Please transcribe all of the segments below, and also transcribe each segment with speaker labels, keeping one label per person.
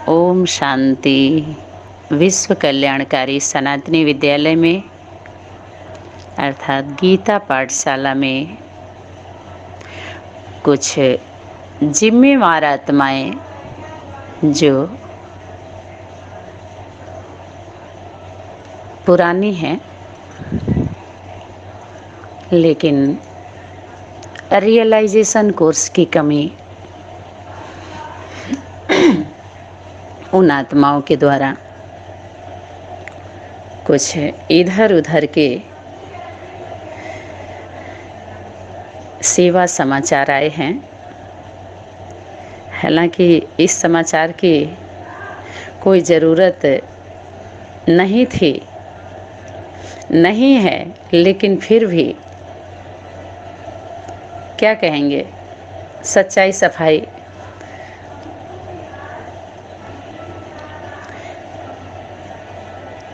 Speaker 1: ओम शांति। विश्व कल्याणकारी सनातनी विद्यालय में अर्थात गीता पाठशाला में कुछ जिम्मेवार आत्माएं जो पुरानी हैं लेकिन रियलाइजेशन कोर्स की कमी उन आत्माओं के द्वारा कुछ इधर उधर के सेवा समाचार आए हैं। हालांकि इस समाचार की कोई ज़रूरत नहीं थी, नहीं है, लेकिन फिर भी क्या कहेंगे, सच्चाई सफाई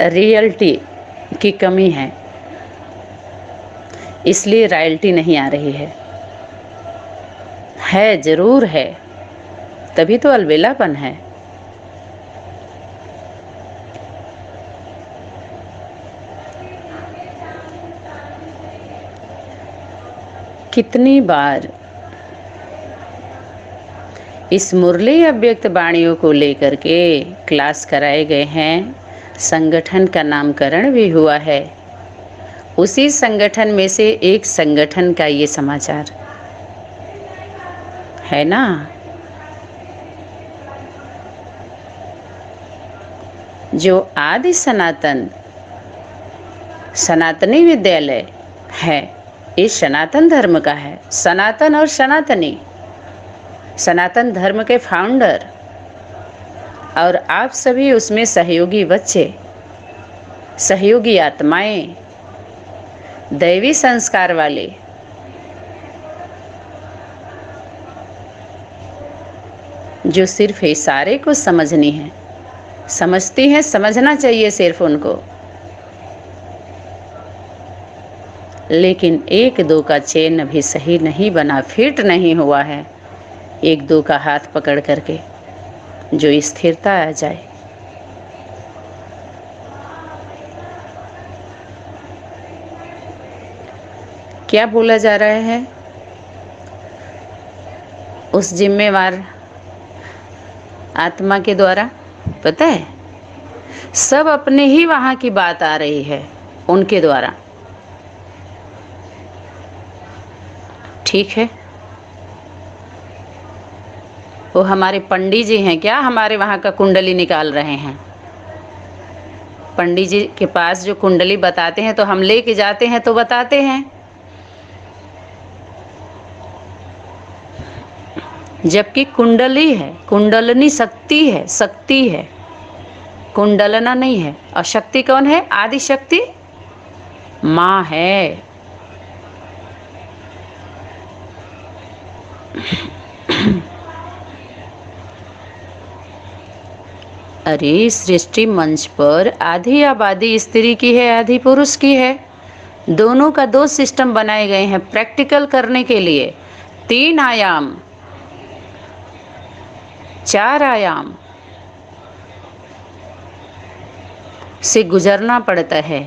Speaker 1: रियलिटी की कमी है, इसलिए रॉयल्टी नहीं आ रही है ज़रूर है, तभी तो अलबेलापन है। कितनी बार इस मुरली अव्यक्त वाणियों को लेकर के क्लास कराए गए हैं, संगठन का नामकरण भी हुआ है। उसी संगठन में से एक संगठन का ये समाचार है ना। जो आदि सनातनी विद्यालय है, ये सनातन धर्म का है। सनातन और सनातनी, सनातन धर्म के फाउंडर और आप सभी उसमें सहयोगी बच्चे, सहयोगी आत्माएं, दैवी संस्कार वाले। जो सिर्फ इशारे को समझनी है, समझती हैं, समझना चाहिए सिर्फ उनको, लेकिन एक दो का चेन अभी सही नहीं बना, फिट नहीं हुआ है। एक दो का हाथ पकड़ करके जो स्थिरता आ जाए। क्या बोला जा रहा है उस जिम्मेवार आत्मा के द्वारा, पता है? सब अपने ही वहां की बात आ रही है उनके द्वारा। ठीक है, वो हमारे पंडित जी हैं क्या, हमारे वहाँ का कुंडली निकाल रहे हैं। पंडित जी के पास जो कुंडली बताते हैं तो हम लेके जाते हैं तो बताते हैं, जबकि कुंडली है, कुंडलनी शक्ति है, शक्ति है, कुंडलना नहीं है। और शक्ति कौन है? आदि शक्ति माँ है। अरे सृष्टि मंच पर आधी आबादी स्त्री की है, आधी पुरुष की है। दोनों का दो सिस्टम बनाए गए हैं प्रैक्टिकल करने के लिए। 3 आयाम, 4 आयाम से गुजरना पड़ता है,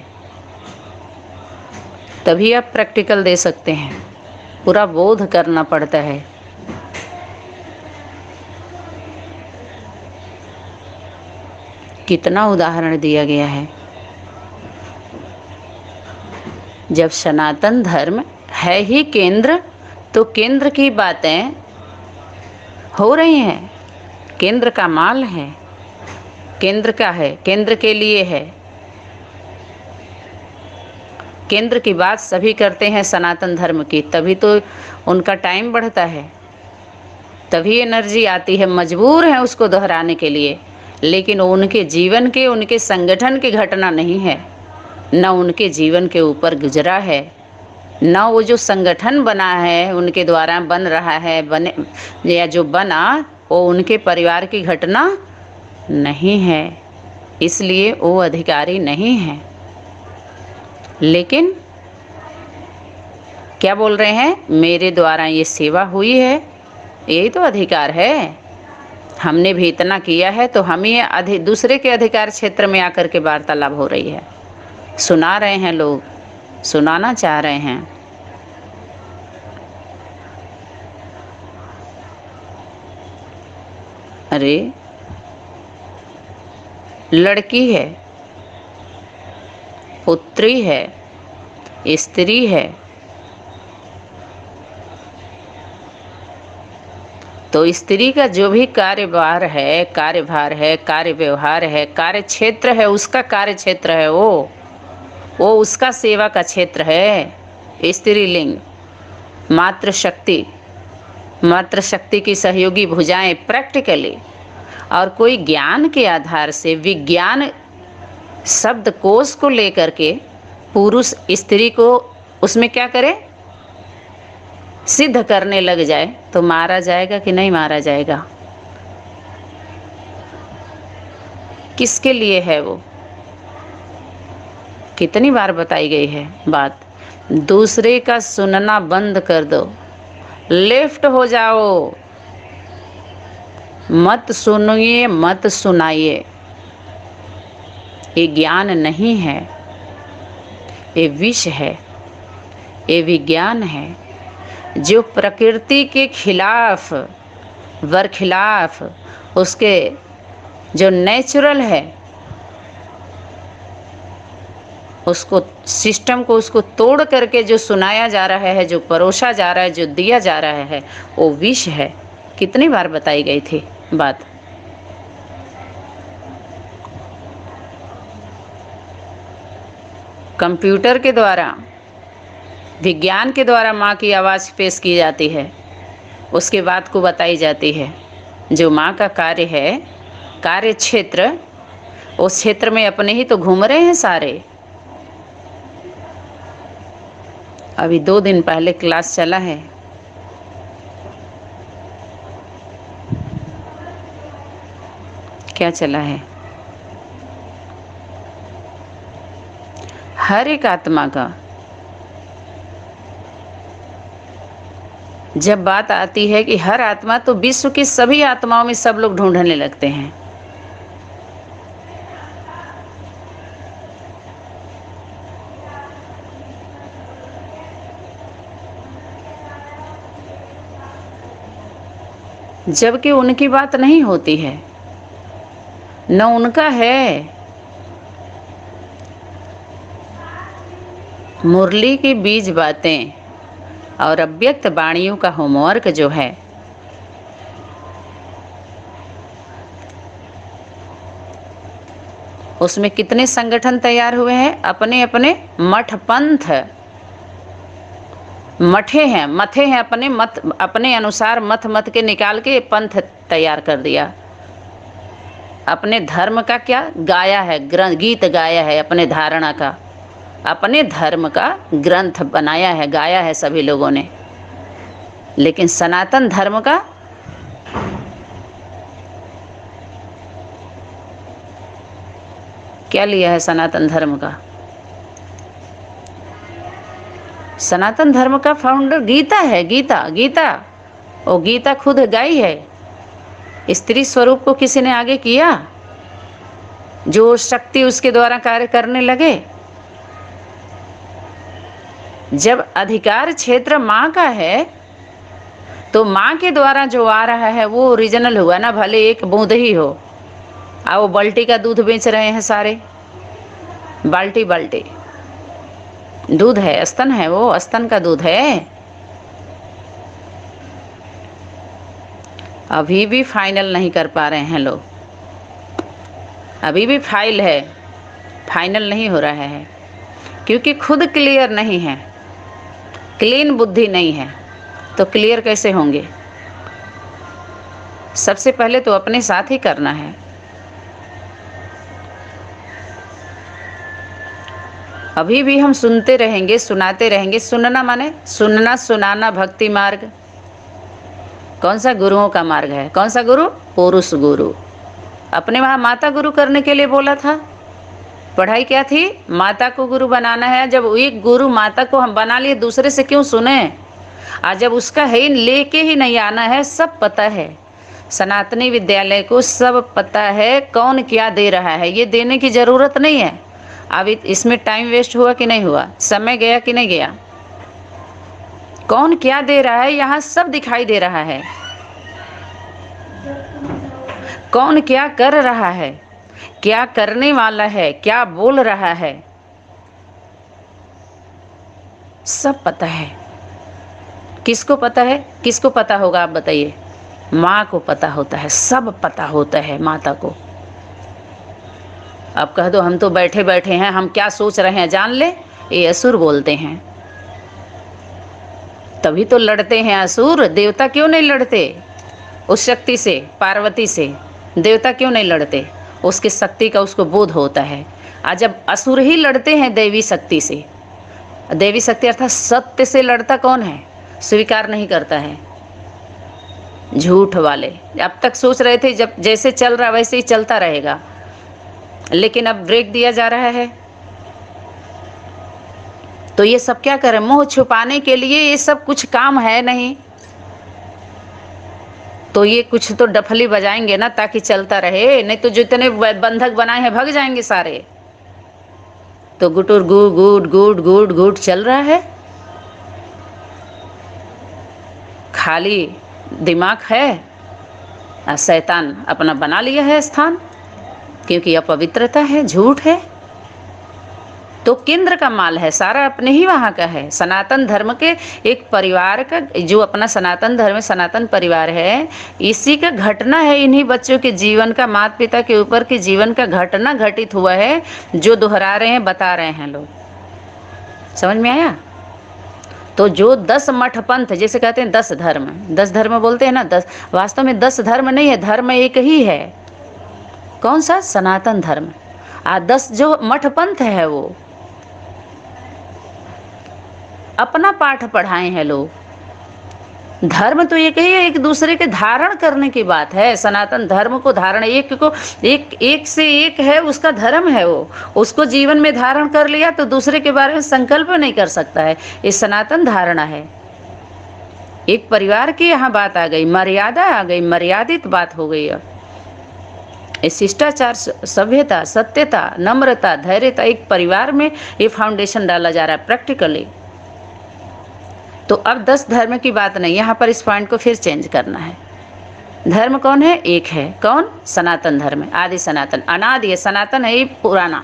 Speaker 1: तभी आप प्रैक्टिकल दे सकते हैं। पूरा बोध करना पड़ता है। कितना उदाहरण दिया गया है। जब सनातन धर्म है ही केंद्र, तो केंद्र की बातें हो रही हैं। केंद्र का माल है, केंद्र का है, केंद्र के लिए है। केंद्र की बात सभी करते हैं सनातन धर्म की, तभी तो उनका टाइम बढ़ता है, तभी एनर्जी आती है, मजबूर है उसको दोहराने के लिए। लेकिन उनके जीवन के, उनके संगठन की घटना नहीं है, न उनके जीवन के ऊपर गुजरा है, न वो जो संगठन बना है उनके द्वारा बन रहा है, बने या जो बना वो उनके परिवार की घटना नहीं है, इसलिए वो अधिकारी नहीं है। लेकिन क्या बोल रहे हैं? मेरे द्वारा ये सेवा हुई है, यही तो अधिकार है। हमने भी इतना किया है तो हम ही दूसरे के अधिकार क्षेत्र में आकर के वार्तालाप हो रही है। सुना रहे हैं लोग, सुनाना चाह रहे हैं। अरे लड़की है, पुत्री है, स्त्री है, तो स्त्री का जो भी कार्यभार है, कार्य व्यवहार है, कार्य क्षेत्र है, उसका कार्य क्षेत्र है, वो उसका सेवा का क्षेत्र है। स्त्रीलिंग, मातृशक्ति की सहयोगी भुजाएं प्रैक्टिकली, और कोई ज्ञान के आधार से विज्ञान शब्दकोश को लेकर के पुरुष स्त्री को उसमें क्या करे, सिद्ध करने लग जाए तो मारा जाएगा कि नहीं मारा जाएगा? किसके लिए है वो? कितनी बार बताई गई है बात। दूसरे का सुनना बंद कर दो, लेफ्ट हो जाओ, मत सुनिए, मत सुनाइए। ये ज्ञान नहीं है, ये विष है, ये विज्ञान है जो प्रकृति के खिलाफ, बरखिलाफ, उसके जो नेचुरल है उसको, सिस्टम को, उसको तोड़ करके जो सुनाया जा रहा है, जो परोसा जा रहा है, जो दिया जा रहा है, वो विष है। कितनी बार बताई गई थी बात। कंप्यूटर के द्वारा, विज्ञान के द्वारा माँ की आवाज़ पेश की जाती है, उसके बाद को बताई जाती है। जो माँ का कार्य है, कार्य क्षेत्र, उस क्षेत्र में अपने ही तो घूम रहे हैं सारे। अभी 2 दिन पहले क्लास चला है, क्या चला है? हर एक आत्मा का जब बात आती है कि हर आत्मा, तो विश्व की सभी आत्माओं में सब लोग ढूंढने लगते हैं। जबकि उनकी बात नहीं होती है, न उनका है। मुरली की बीज बातें और अव्यक्त वाणियों का होमवर्क जो है, उसमें कितने संगठन तैयार हुए हैं, अपने अपने मठ पंथ, मठे हैं, मथे हैं, अपने मत, अपने अनुसार मत मत के निकाल के पंथ तैयार कर दिया। अपने धर्म का क्या गाया है, गीत गाया है, अपने धारणा का, अपने धर्म का ग्रंथ बनाया है, गाया है सभी लोगों ने। लेकिन सनातन धर्म का क्या लिया है? सनातन धर्म का, सनातन धर्म का फाउंडर गीता है। गीता वो गीता खुद गाई है। स्त्री स्वरूप को किसी ने आगे किया? जो शक्ति उसके द्वारा कार्य करने लगे। जब अधिकार क्षेत्र माँ का है तो माँ के द्वारा जो आ रहा है वो ओरिजिनल हुआ ना, भले एक बूंद ही हो। आ वो बाल्टी का दूध बेच रहे हैं सारे, बाल्टी बाल्टी दूध है, स्तन है, वो स्तन का दूध है। अभी भी फाइनल नहीं कर पा रहे हैं लोग, अभी भी फाइल है, फाइनल नहीं हो रहा है, क्योंकि खुद क्लियर नहीं है, क्लीन बुद्धि नहीं है, तो क्लियर कैसे होंगे? सबसे पहले तो अपने साथ ही करना है। अभी भी हम सुनते रहेंगे, सुनाते रहेंगे। सुनना माने सुनना, सुनाना भक्ति मार्ग। कौन सा गुरुओं का मार्ग है? कौन सा गुरु? पुरुष गुरु। अपने वहाँ माता गुरु करने के लिए बोला था। पढ़ाई क्या थी? माता को गुरु बनाना है। जब एक गुरु माता को हम बना लिए, दूसरे से क्यों सुने? आज जब उसका है लेके ही नहीं आना है, सब पता है, सनातनी विद्यालय को सब पता है कौन क्या दे रहा है, ये देने की ज़रूरत नहीं है। अब इसमें टाइम वेस्ट हुआ कि नहीं हुआ, समय गया कि नहीं गया, कौन क्या दे रहा है यहाँ सब दिखाई दे रहा है, कौन क्या कर रहा है, क्या करने वाला है, क्या बोल रहा है, सब पता है। किसको पता है, किसको पता होगा आप बताइए? माँ को पता होता है, सब पता होता है माता को। अब कह दो हम तो बैठे बैठे हैं, हम क्या सोच रहे हैं जान ले, ये असुर बोलते हैं। तभी तो लड़ते हैं असुर, देवता क्यों नहीं लड़ते उस शक्ति से, पार्वती से? देवता क्यों नहीं लड़ते? उसकी शक्ति का उसको बोध होता है। आज जब असुर ही लड़ते हैं देवी शक्ति से, देवी शक्ति अर्थात सत्य से लड़ता कौन है? स्वीकार नहीं करता है झूठ वाले। अब तक सोच रहे थे जब जैसे चल रहा वैसे ही चलता रहेगा, लेकिन अब ब्रेक दिया जा रहा है। तो ये सब क्या करें? मुंह छुपाने के लिए ये सब कुछ काम है नहीं, तो ये कुछ तो डफली बजाएंगे ना ताकि चलता रहे, नहीं तो जितने बंधक बनाए हैं भाग जाएंगे सारे। तो गुटुर गु गुड गुड गुड गुड चल रहा है, खाली दिमाग है। शैतान अपना बना लिया है स्थान, क्योंकि अपवित्रता है, झूठ है। तो केंद्र का माल है सारा, अपने ही वहाँ का है। सनातन धर्म के एक परिवार का, जो अपना सनातन धर्म सनातन परिवार है, इसी का घटना है, इन्हीं बच्चों के जीवन का, माता पिता के ऊपर के जीवन का घटना घटित हुआ है, जो दोहरा रहे हैं, बता रहे हैं लोग। समझ में आया? तो जो 10 मठ पंथ जैसे कहते हैं 10 धर्म, 10 धर्म बोलते हैं ना, 10 वास्तव में 10 धर्म नहीं है, धर्म एक ही है। कौन सा? सनातन धर्म। 10 जो मठ पंथ है वो अपना पाठ पढ़ाए हैं लोग। धर्म तो एक ही है, एक दूसरे के धारण करने की बात है। सनातन धर्म को धारण, एक को एक से एक है, उसका धर्म है वो, उसको जीवन में धारण कर लिया तो दूसरे के बारे में संकल्प नहीं कर सकता है। ये सनातन धारणा है। एक परिवार की यहाँ बात आ गई, मर्यादा आ गई, मर्यादित बात हो गई। अब शिष्टाचार, सभ्यता, सत्यता, नम्रता, धैर्यता, एक परिवार में ये फाउंडेशन डाला जा रहा है प्रैक्टिकली। तो अब 10 धर्म की बात नहीं, यहाँ पर इस पॉइंट को फिर चेंज करना है। धर्म कौन है? एक है। कौन? सनातन धर्म, आदि सनातन, अनादि है। सनातन है ये पुराना,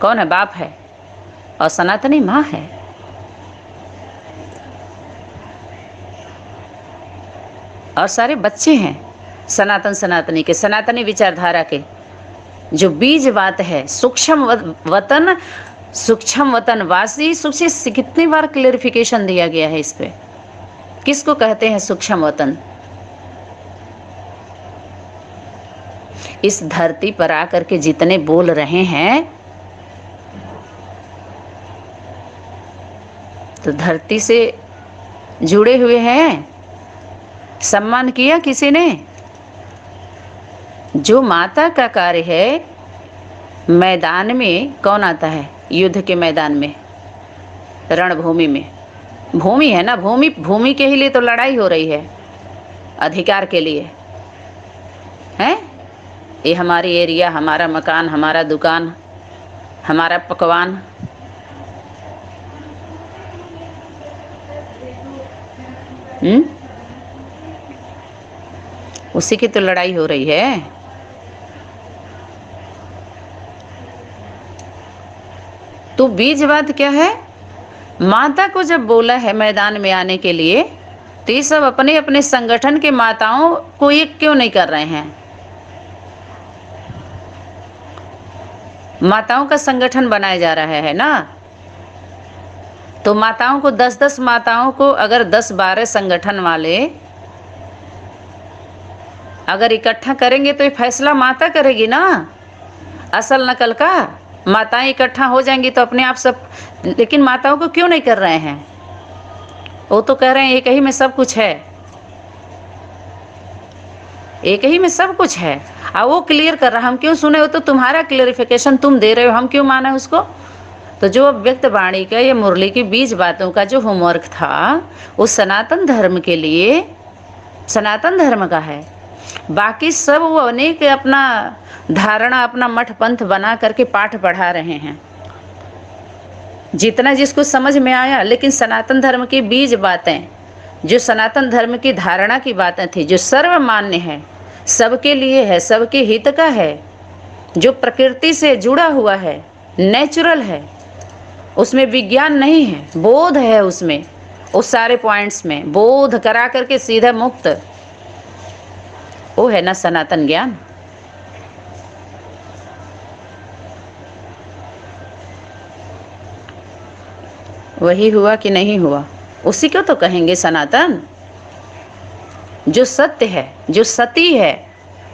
Speaker 1: कौन है? बाप है, और सनातनी माँ है। और सारे बच्चे हैं सनातन सनातनी के, सनातनी विचारधारा के। जो बीज बात है, सूक्ष्म वतन, सूक्ष्म वतनवासी। सूक्ष्म कितनी बार क्लेरिफिकेशन दिया गया है इस पे, किसको कहते हैं सूक्ष्म वतन? इस धरती पर आकर के जितने बोल रहे हैं, तो धरती से जुड़े हुए हैं। सम्मान किया किसी ने? जो माता का कार्य है, मैदान में कौन आता है? युद्ध के मैदान में, रणभूमि में। भूमि है ना, भूमि के ही लिए तो लड़ाई हो रही है, अधिकार के लिए है। ये हमारी एरिया, हमारा मकान, हमारा दुकान, हमारा पकवान। उसी की तो लड़ाई हो रही है। तो बीज बात क्या है? माता को जब बोला है मैदान में आने के लिए, तो ये सब अपने अपने संगठन के माताओं को एक क्यों नहीं कर रहे हैं? माताओं का संगठन बनाया जा रहा है ना। तो माताओं को 10-10 माताओं को अगर 10-12 संगठन वाले अगर इकट्ठा करेंगे तो ये फैसला माता करेगी ना, असल नकल का। माताएं इकट्ठा हो जाएंगी तो अपने आप सब, लेकिन माताओं को क्यों नहीं कर रहे हैं? वो तो कह रहे हैं एक ही में सब कुछ है, एक ही में सब कुछ है। और वो क्लियर कर रहा, हम क्यों सुने? वो तो तुम्हारा क्लियरिफिकेशन तुम दे रहे हो, हम क्यों माने उसको? तो जो व्यक्त वाणी का, ये मुरली की बीज बातों का जो होमवर्क था, वो सनातन धर्म के लिए, सनातन धर्म का है। बाकी सब वो अनेक अपना धारणा, अपना मठ पंथ बना करके पाठ पढ़ा रहे हैं, जितना जिसको समझ में आया। लेकिन सनातन धर्म की बीज बातें, जो सनातन धर्म की धारणा की बातें थी, जो सर्वमान्य है, सबके लिए है, सबके हित का है, जो प्रकृति से जुड़ा हुआ है, नेचुरल है, उसमें विज्ञान नहीं है, बोध है उसमें, उस सारे पॉइंट्स में बोध करा करके सीधा मुक्त, वो है ना सनातन ज्ञान। वही हुआ कि नहीं हुआ, उसी को तो कहेंगे सनातन। जो सत्य है, जो सती है,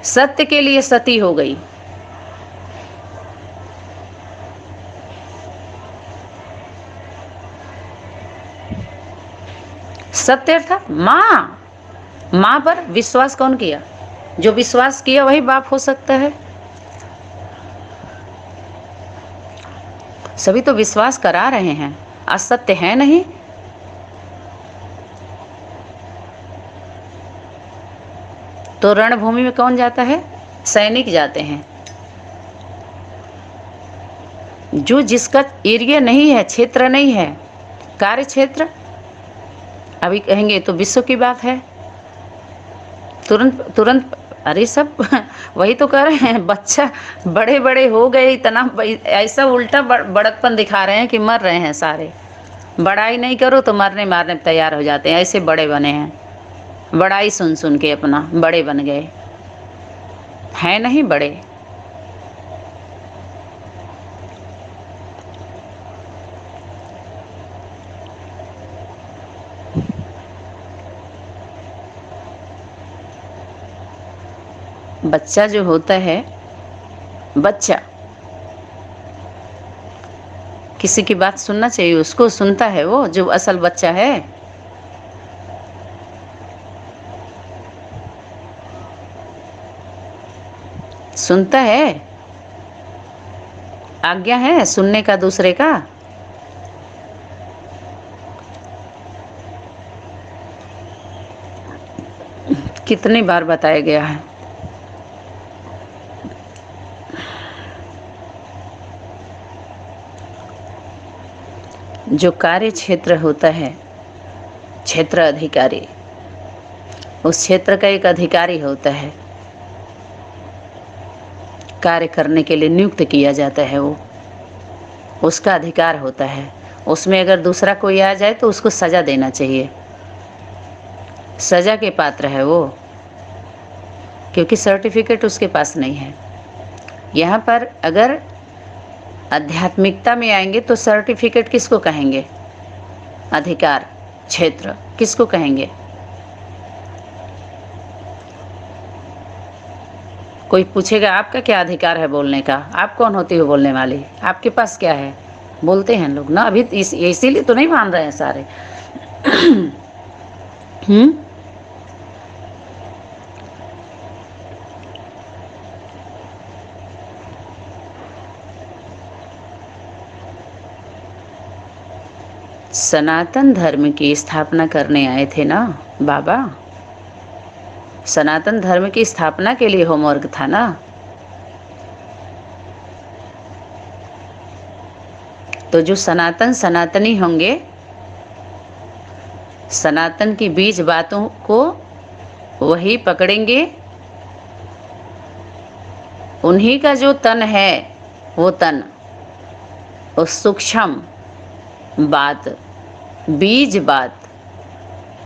Speaker 1: सत्य के लिए सती हो गई। सत्य अर्थात माँ, माँ पर विश्वास कौन किया? जो विश्वास किया वही बाप हो सकता है। सभी तो विश्वास करा रहे हैं, असत्य है नहीं। तो रणभूमि में कौन जाता है? सैनिक जाते हैं। जो जिसका एरिया नहीं है, क्षेत्र नहीं है, कार्य क्षेत्र, अभी कहेंगे तो विश्व की बात है, तुरंत अरे सब वही तो कर रहे हैं। बच्चा बड़े बड़े हो गए, इतना ऐसा उल्टा बड़कपन दिखा रहे हैं कि मर रहे हैं सारे। बड़ाई नहीं करो तो मरने मारने तैयार हो जाते हैं, ऐसे बड़े बने हैं। बड़ाई सुन सुन के अपना बड़े बन गए हैं, नहीं बड़े। बच्चा जो होता है, बच्चा किसी की बात सुनना चाहिए उसको, सुनता है वो जो असल बच्चा है। सुनता है, आज्ञा है सुनने का दूसरे का। कितनी बार बताया गया है। जो कार्य क्षेत्र होता है, क्षेत्र अधिकारी, उस क्षेत्र का एक अधिकारी होता है, कार्य करने के लिए नियुक्त किया जाता है, वो उसका अधिकार होता है। उसमें अगर दूसरा कोई आ जाए तो उसको सजा देना चाहिए, सजा के पात्र है वो, क्योंकि सर्टिफिकेट उसके पास नहीं है। यहाँ पर अगर आध्यात्मिकता में आएंगे तो सर्टिफिकेट किसको कहेंगे? अधिकार क्षेत्र किसको कहेंगे? कोई पूछेगा आपका क्या अधिकार है बोलने का, आप कौन होती हो बोलने वाली, आपके पास क्या है? बोलते हैं लोग ना, अभी इसीलिए तो नहीं मान रहे हैं सारे। सनातन धर्म की स्थापना करने आए थे ना बाबा, सनातन धर्म की स्थापना के लिए होमवर्क था ना। तो जो सनातन सनातनी होंगे, सनातन की बीज बातों को वही पकड़ेंगे। उन्हीं का जो तन है, वो तन, उस सूक्ष्म बात, बीज बात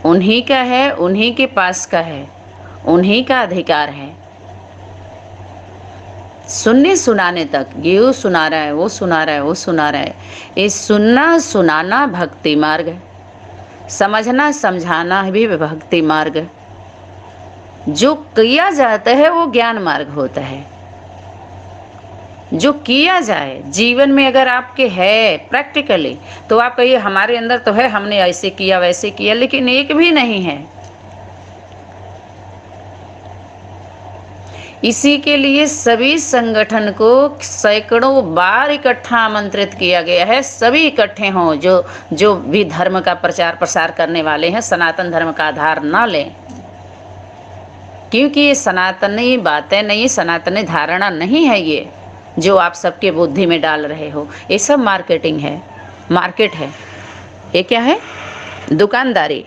Speaker 1: उन्हीं का है, उन्हीं के पास का है, उन्हीं का अधिकार है। सुनने सुनाने तक, ये सुना रहा है, वो सुना रहा है, वो सुना रहा है, ये सुनना सुनाना भक्ति मार्ग है, समझना समझाना भी भक्ति मार्ग है। जो किया जाता है वो ज्ञान मार्ग होता है। जो किया जाए जीवन में अगर आपके है प्रैक्टिकली, तो आप कहिए हमारे अंदर तो है, हमने ऐसे किया वैसे किया, लेकिन एक भी नहीं है। इसी के लिए सभी संगठन को सैकड़ों बार इकट्ठा आमंत्रित किया गया है। सभी इकट्ठे हों, जो भी धर्म का प्रचार प्रसार करने वाले हैं, सनातन धर्म का आधार ना लें। क्योंकि ये सनातनी बातें नहीं, सनातनी धारणा नहीं है ये जो आप सबके बुद्धि में डाल रहे हो। ये सब मार्केटिंग है, मार्केट है। ये क्या है? दुकानदारी।